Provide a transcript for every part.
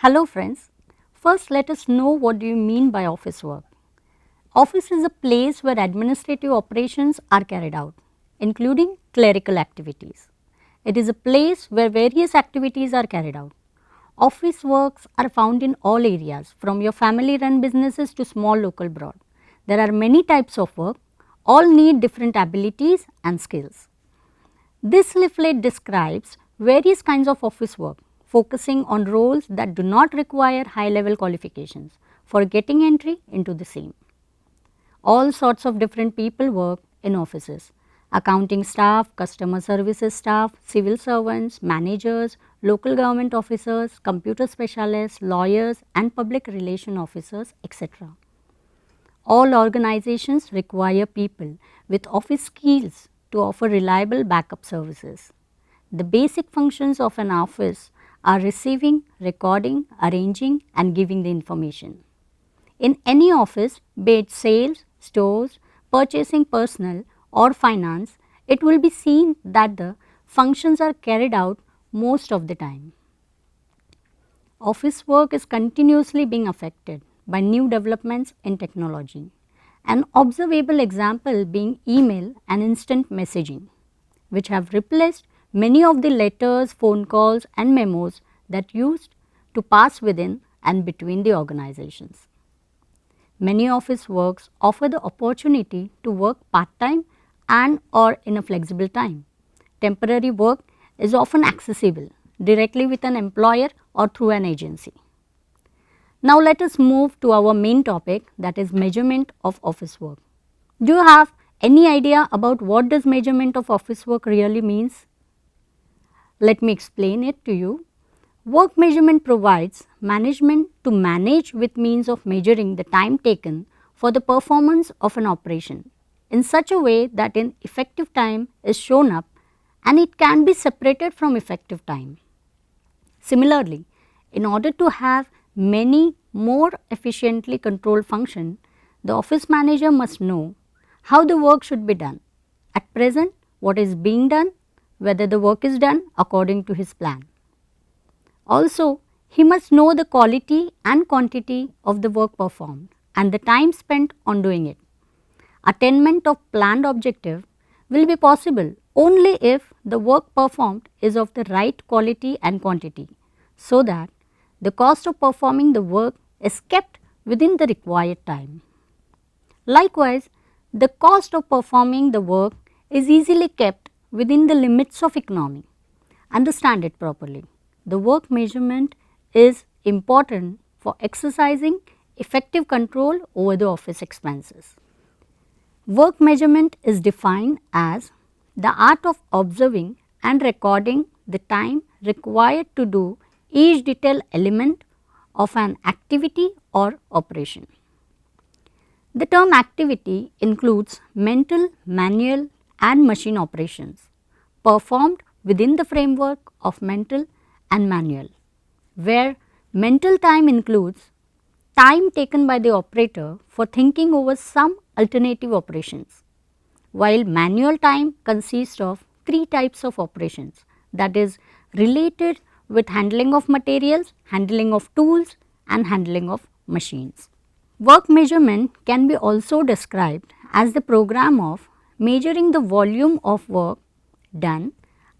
Hello friends, first let us know what do you mean by office work. Office is a place where administrative operations are carried out, including clerical activities. It is a place where various activities are carried out. Office works are found in all areas, from your family run businesses to small local broad. There are many types of work, all need different abilities and skills. This leaflet describes various kinds of office work, focusing on roles that do not require high level qualifications for getting entry into the same. All sorts of different people work in offices: accounting staff, customer services staff, civil servants, managers, local government officers, computer specialists, lawyers and public relation officers, etc. All organizations require people with office skills to offer reliable backup services. The basic functions of an office are receiving, recording, arranging and giving the information. In any office, be it sales, stores, purchasing personnel or finance, it will be seen that the functions are carried out most of the time. Office work is continuously being affected by new developments in technology. An observable example being email and instant messaging, which have replaced many of the letters, phone calls and memos that used to pass within and between the organizations. Many office works offer the opportunity to work part-time and or in a flexible time. Temporary work is often accessible directly with an employer or through an agency. Now let us move to our main topic, that is measurement of office work. Do you have any idea about what does measurement of office work really means? Let me explain it to you. Work measurement provides management to manage with means of measuring the time taken for the performance of an operation in such a way that an effective time is shown up and it can be separated from effective time. Similarly, in order to have many more efficiently controlled function, the office manager must know how the work should be done. At present, what is being done, whether the work is done according to his plan. Also, he must know the quality and quantity of the work performed and the time spent on doing it. Attainment of planned objective will be possible only if the work performed is of the right quality and quantity, so that the cost of performing the work is kept within the required time. Likewise, the cost of performing the work is easily kept within the limits of economy. Understand it properly. The work measurement is important for exercising effective control over the office expenses. Work measurement is defined as the art of observing and recording the time required to do each detailed element of an activity or operation. The term activity includes mental, manual and machine operations performed within the framework of mental and manual, where mental time includes time taken by the operator for thinking over some alternative operations, while manual time consists of three types of operations, that is related with handling of materials, handling of tools and handling of machines. Work measurement can be also described as the program of measuring the volume of work done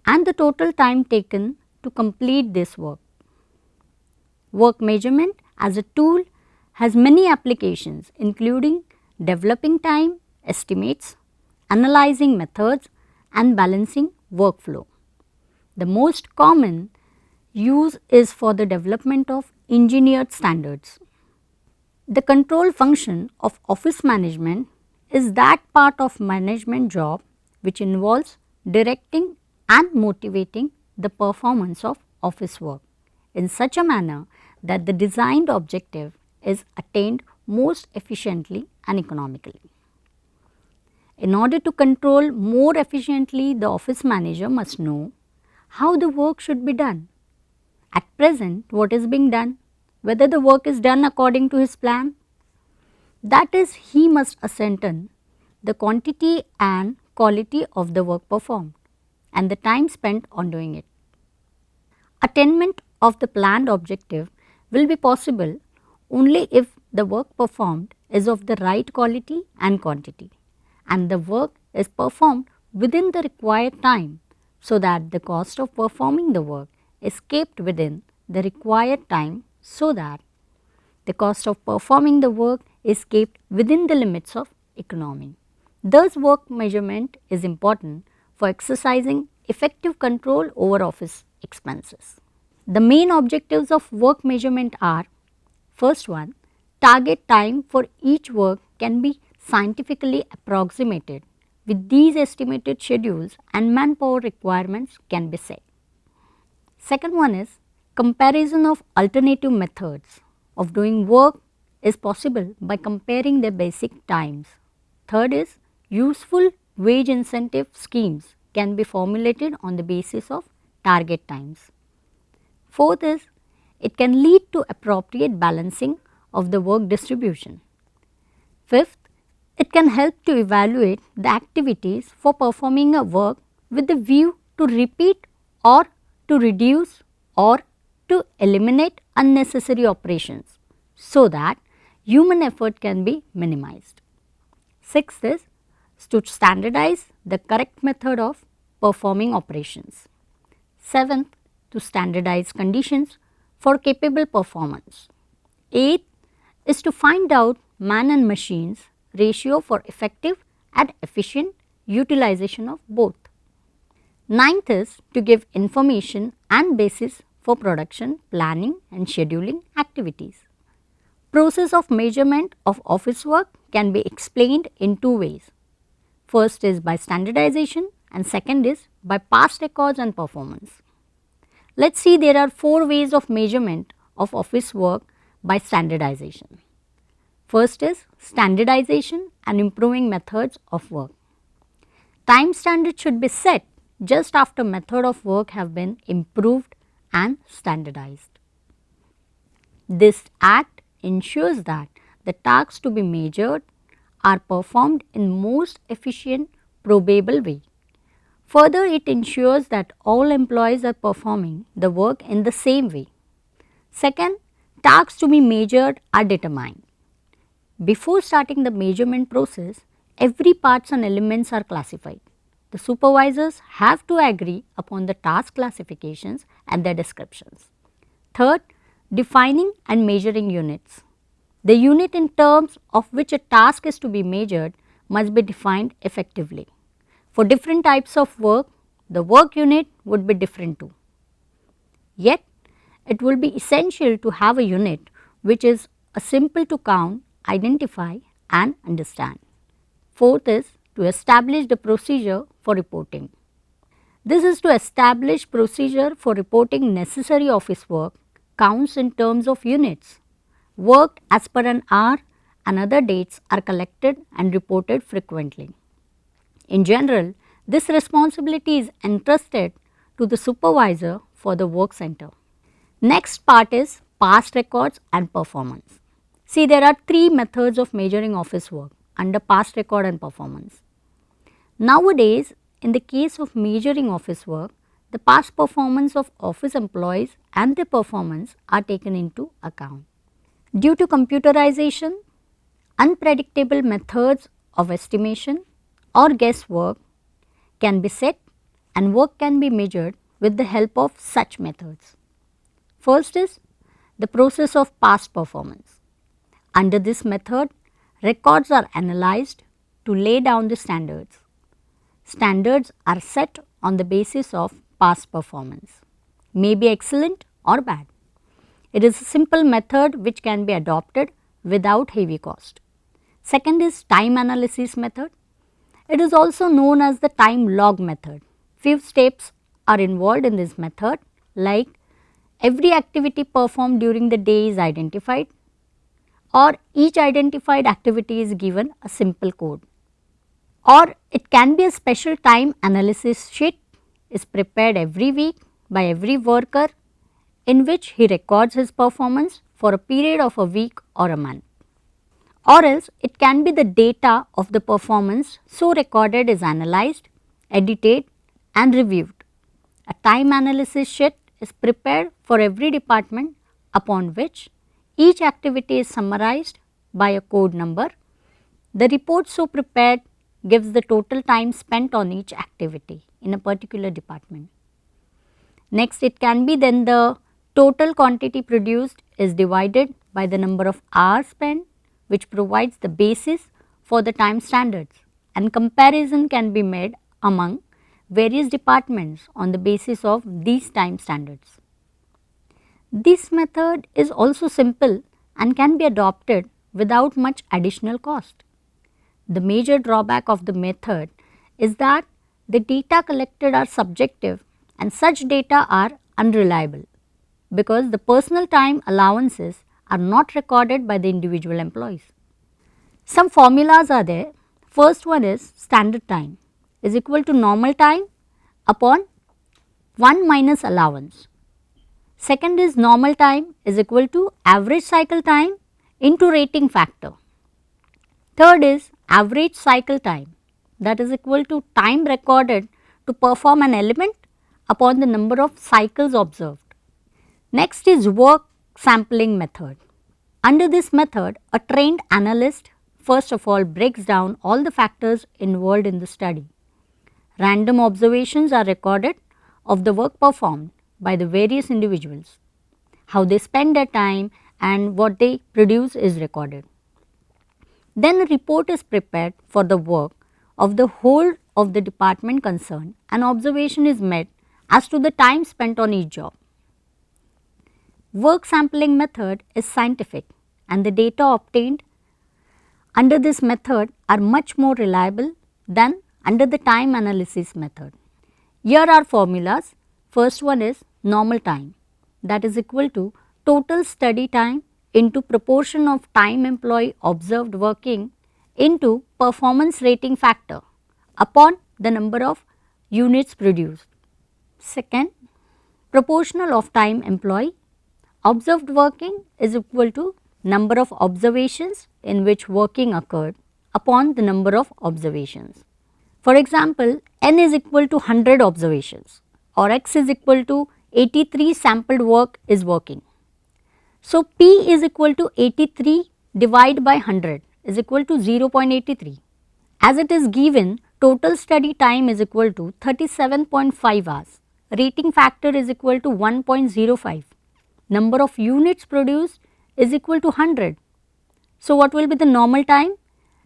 and the total time taken to complete this work. Work measurement as a tool has many applications, including developing time estimates, analyzing methods and balancing workflow. The most common use is for the development of engineered standards. The control function of office management is that part of management job which involves directing and motivating the performance of office work in such a manner that the designed objective is attained most efficiently and economically. In order to control more efficiently, the office manager must know how the work should be done. At present, what is being done, whether the work is done according to his plan, that is, he must ascertain the quantity and quality of the work performed and the time spent on doing it. Attainment of the planned objective will be possible only if the work performed is of the right quality and quantity, and the work is performed within the required time, so that the cost of performing the work is kept within the required time, so that the cost of performing the work is kept within the limits of economy. Thus, work measurement is important for exercising effective control over office expenses. The main objectives of work measurement are: first one, target time for each work can be scientifically approximated. With these estimated schedules and manpower requirements can be set. Second one is comparison of alternative methods of doing work is possible by comparing their basic times. Third is useful wage incentive schemes can be formulated on the basis of target times. Fourth is it can lead to appropriate balancing of the work distribution. Fifth, it can help to evaluate the activities for performing a work with the view to repeat or to reduce or to eliminate unnecessary operations, so that human effort can be minimized. Sixth is to standardize the correct method of performing operations. Seventh, to standardize conditions for capable performance. Eighth is to find out man and machines ratio for effective and efficient utilization of both. Ninth is to give information and basis for production, planning and scheduling activities. Process of measurement of office work can be explained in two ways. First is by standardization and second is by past records and performance. Let us see, there are four ways of measurement of office work by standardization. First is standardization and improving methods of work. Time standards should be set just after method of work have been improved and standardized. This act ensures that the tasks to be measured are performed in most efficient, probable way. Further, it ensures that all employees are performing the work in the same way. Second, tasks to be measured are determined. Before starting the measurement process, every parts and elements are classified. The supervisors have to agree upon the task classifications and their descriptions. Third, defining and measuring units. The unit in terms of which a task is to be measured must be defined effectively. For different types of work, the work unit would be different too. Yet, it will be essential to have a unit which is simple to count, identify and understand. Fourth is to establish the procedure for reporting. This is to establish procedure for reporting necessary office work, counts in terms of units. Work as per an hour and other dates are collected and reported frequently. In general, this responsibility is entrusted to the supervisor for the work center. Next part is past records and performance. See, there are three methods of measuring office work under past record and performance. Nowadays, in the case of measuring office work, the past performance of office employees and their performance are taken into account. Due to computerization, unpredictable methods of estimation or guesswork can be set and work can be measured with the help of such methods. First is the process of past performance. Under this method, records are analyzed to lay down the standards. Standards are set on the basis of past performance, may be excellent or bad. It is a simple method which can be adopted without heavy cost. Second is time analysis method. It is also known as the time log method. Few steps are involved in this method, like every activity performed during the day is identified, or each identified activity is given a simple code, or it can be a special time analysis sheet is prepared every week by every worker in which he records his performance for a period of a week or a month. Or else it can be the data of the performance so recorded is analyzed, edited and reviewed. A time analysis sheet is prepared for every department upon which each activity is summarized by a code number. The report so prepared gives the total time spent on each activity in a particular department. Next, it can be then the total quantity produced is divided by the number of hours spent, which provides the basis for the time standards, and comparison can be made among various departments on the basis of these time standards. This method is also simple and can be adopted without much additional cost. The major drawback of the method is that the data collected are subjective and such data are unreliable because the personal time allowances are not recorded by the individual employees. Some formulas are there. First one is standard time is equal to normal time upon 1 minus allowance. Second is normal time is equal to average cycle time into rating factor. Third is average cycle time, that is equal to time recorded to perform an element upon the number of cycles observed. Next is work sampling method. Under this method, a trained analyst first of all breaks down all the factors involved in the study. Random observations are recorded of the work performed by the various individuals. How they spend their time and what they produce is recorded. Then a report is prepared for the work of the whole of the department concerned and observation is made as to the time spent on each job. Work sampling method is scientific and the data obtained under this method are much more reliable than under the time analysis method. Here are formulas. First one is normal time, that is equal to total study time into proportion of time employee observed working into performance rating factor upon the number of units produced. Second, proportional of time employee observed working is equal to number of observations in which working occurred upon the number of observations. For example, n is equal to 100 observations or x is equal to 83 sampled work is working. So, P is equal to 83 divided by 100 is equal to 0.83. As it is given, total study time is equal to 37.5 hours, rating factor is equal to 1.05, number of units produced is equal to 100. So, what will be the normal time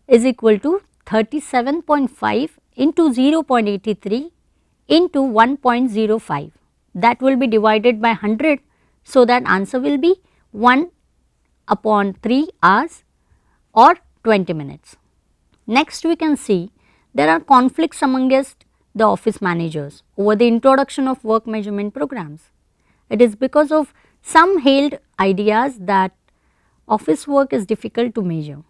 is equal to 37.5 into 0.83 into 1.05, that will be divided by 100. So, that answer will be 1 upon 3 hours or 20 minutes. Next we can see there are conflicts amongst the office managers over the introduction of work measurement programs. It is because of some held ideas that office work is difficult to measure.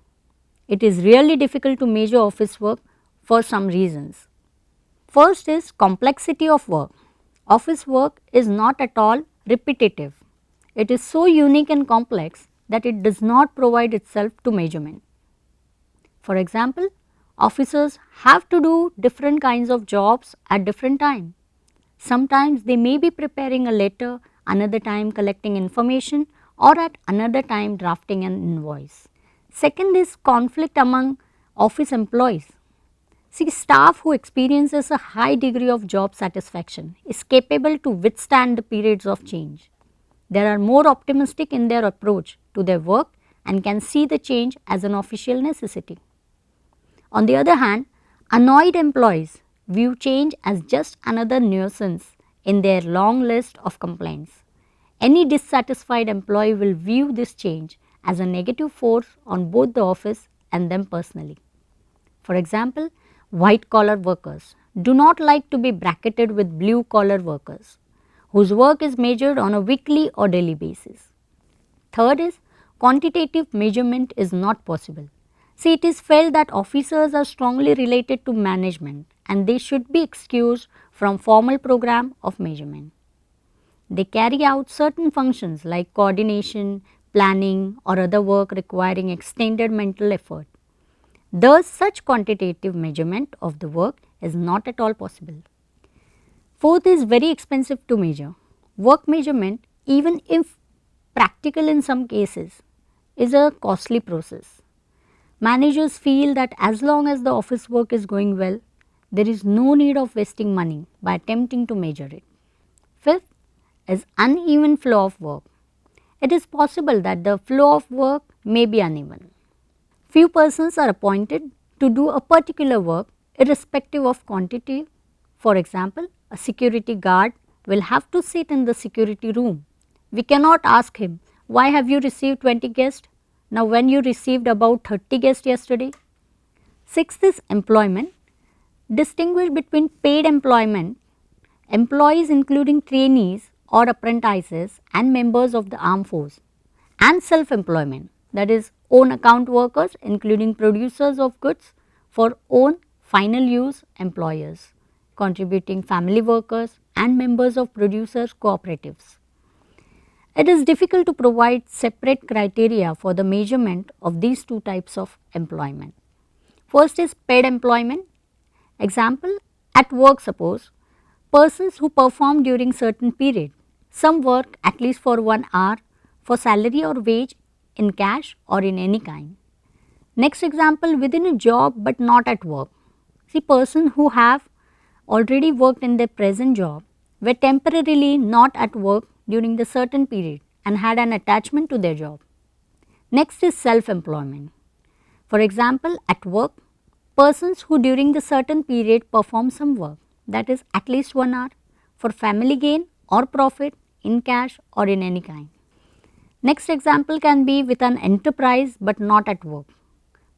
It is really difficult to measure office work for some reasons. First is complexity of work. Office work is not at all repetitive. It is so unique and complex that it does not provide itself to measurement. For example, officers have to do different kinds of jobs at different time. Sometimes they may be preparing a letter, another time collecting information or at another time drafting an invoice. Second is conflict among office employees. See, staff who experiences a high degree of job satisfaction is capable to withstand the periods of change. They are more optimistic in their approach to their work and can see the change as an official necessity. On the other hand, annoyed employees view change as just another nuisance in their long list of complaints. Any dissatisfied employee will view this change as a negative force on both the office and them personally. For example, white collar workers do not like to be bracketed with blue collar workers whose work is measured on a weekly or daily basis. Third is quantitative measurement is not possible. See, it is felt that officers are strongly related to management and they should be excused from formal program of measurement. They carry out certain functions like coordination, planning or other work requiring extended mental effort. Thus, such quantitative measurement of the work is not at all possible. Fourth is very expensive to measure. Work measurement, even if practical in some cases, is a costly process. Managers feel that as long as the office work is going well, there is no need of wasting money by attempting to measure it. Fifth is uneven flow of work. It is possible that the flow of work may be uneven. Few persons are appointed to do a particular work irrespective of quantity. For example, a security guard will have to sit in the security room. We cannot ask him, why have you received 20 guests now when you received about 30 guests yesterday? Sixth is employment. Distinguish between paid employment, employees including trainees or apprentices and members of the armed force, and self-employment, that is own account workers including producers of goods for own final use employers, contributing family workers and members of producers cooperatives. It is difficult to provide separate criteria for the measurement of these two types of employment. First is paid employment. Example, at work suppose, persons who perform during certain period, some work at least for 1 hour for salary or wage in cash or in any kind. Next example, within a job but not at work. See, persons who have already worked in their present job were temporarily not at work during the certain period and had an attachment to their job. Next is self-employment. For example, at work, persons who during the certain period perform some work, that is at least 1 hour for family gain or profit in cash or in any kind. Next example can be with an enterprise but not at work.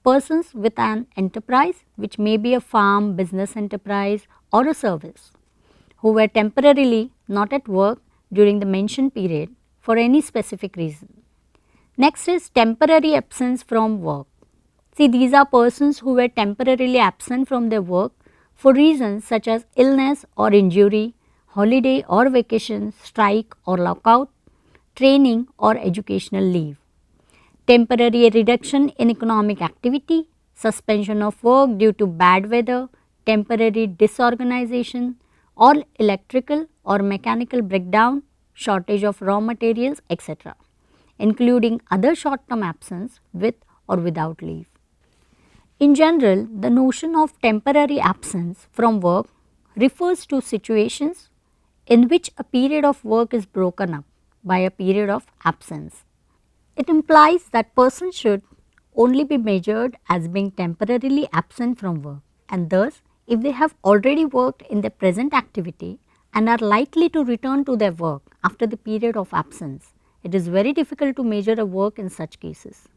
Persons with an enterprise, which may be a farm, business enterprise or a service, who were temporarily not at work during the mentioned period for any specific reason. Next is temporary absence from work. See, these are persons who were temporarily absent from their work for reasons such as illness or injury, holiday or vacation, strike or lockout, training or educational leave. Temporary reduction in economic activity, suspension of work due to bad weather, temporary disorganization or electrical or mechanical breakdown, shortage of raw materials, etc., including other short-term absence with or without leave. In general, the notion of temporary absence from work refers to situations in which a period of work is broken up by a period of absence. It implies that persons should only be measured as being temporarily absent from work, and thus if they have already worked in their present activity and are likely to return to their work after the period of absence, it is very difficult to measure a work in such cases.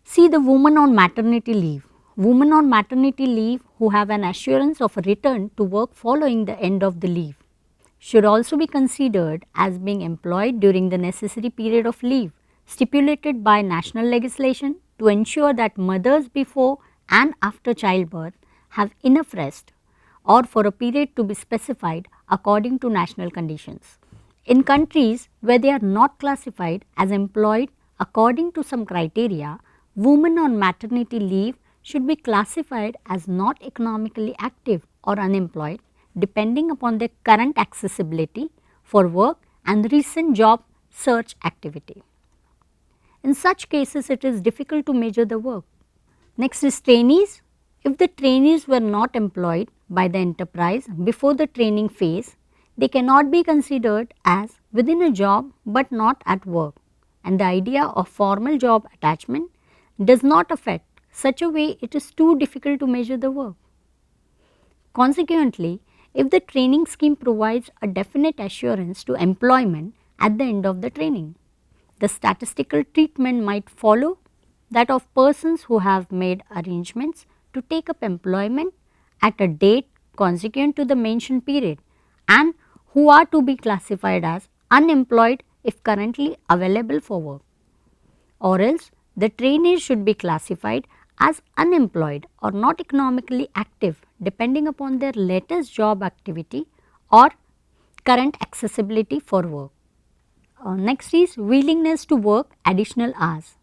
See the woman on maternity leave. Women on maternity leave who have an assurance of a return to work following the end of the leave should also be considered as being employed during the necessary period of leave stipulated by national legislation to ensure that mothers before and after childbirth have enough rest or for a period to be specified according to national conditions. In countries where they are not classified as employed according to some criteria, women on maternity leave should be classified as not economically active or unemployed depending upon their current accessibility for work and recent job search activity. In such cases, it is difficult to measure the work. Next is trainees. If the trainees were not employed by the enterprise before the training phase, they cannot be considered as within a job but not at work, and the idea of formal job attachment does not affect such a way it is too difficult to measure the work. Consequently, if the training scheme provides a definite assurance to employment at the end of the training, the statistical treatment might follow that of persons who have made arrangements to take up employment at a date consequent to the mentioned period and who are to be classified as unemployed if currently available for work, or else the trainees should be classified as unemployed or not economically active depending upon their latest job activity or current accessibility for work. Next is willingness to work additional hours.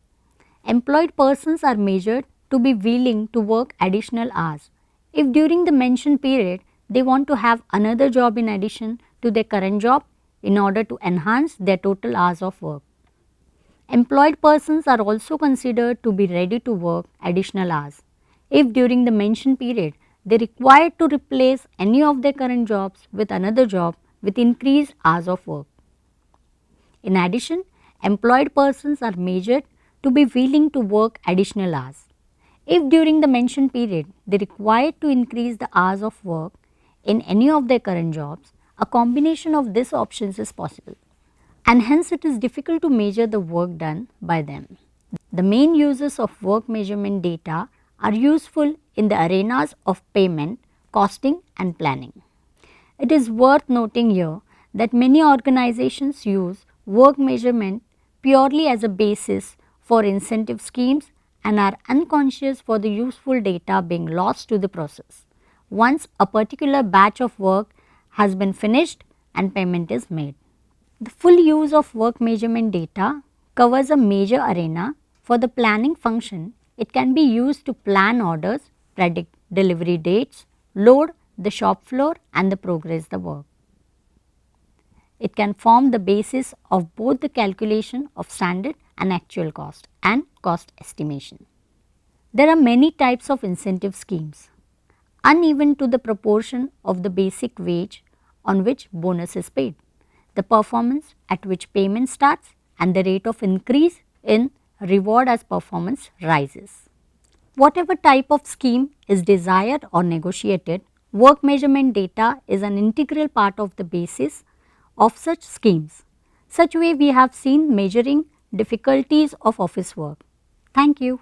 Employed persons are measured to be willing to work additional hours if during the mentioned period they want to have another job in addition to their current job in order to enhance their total hours of work. Employed persons are also considered to be ready to work additional hours if during the mentioned period they require to replace any of their current jobs with another job with increased hours of work. In addition, employed persons are measured to be willing to work additional hours if during the mentioned period they require to increase the hours of work in any of their current jobs. A combination of these options is possible, and hence it is difficult to measure the work done by them. The main uses of work measurement data are useful in the arenas of payment, costing and planning. It is worth noting here that many organizations use work measurement purely as a basis for incentive schemes and are unconscious for the useful data being lost to the process once a particular batch of work has been finished and payment is made. The full use of work measurement data covers a major arena. For the planning function, it can be used to plan orders, predict delivery dates, load the shop floor and the progress the work. It can form the basis of both the calculation of standard and actual cost and cost estimation. There are many types of incentive schemes, uneven to the proportion of the basic wage on which bonus is paid, the performance at which payment starts and the rate of increase in reward as performance rises. Whatever type of scheme is desired or negotiated, work measurement data is an integral part of the basis of such schemes. Such way we have seen measuring difficulties of office work. Thank you.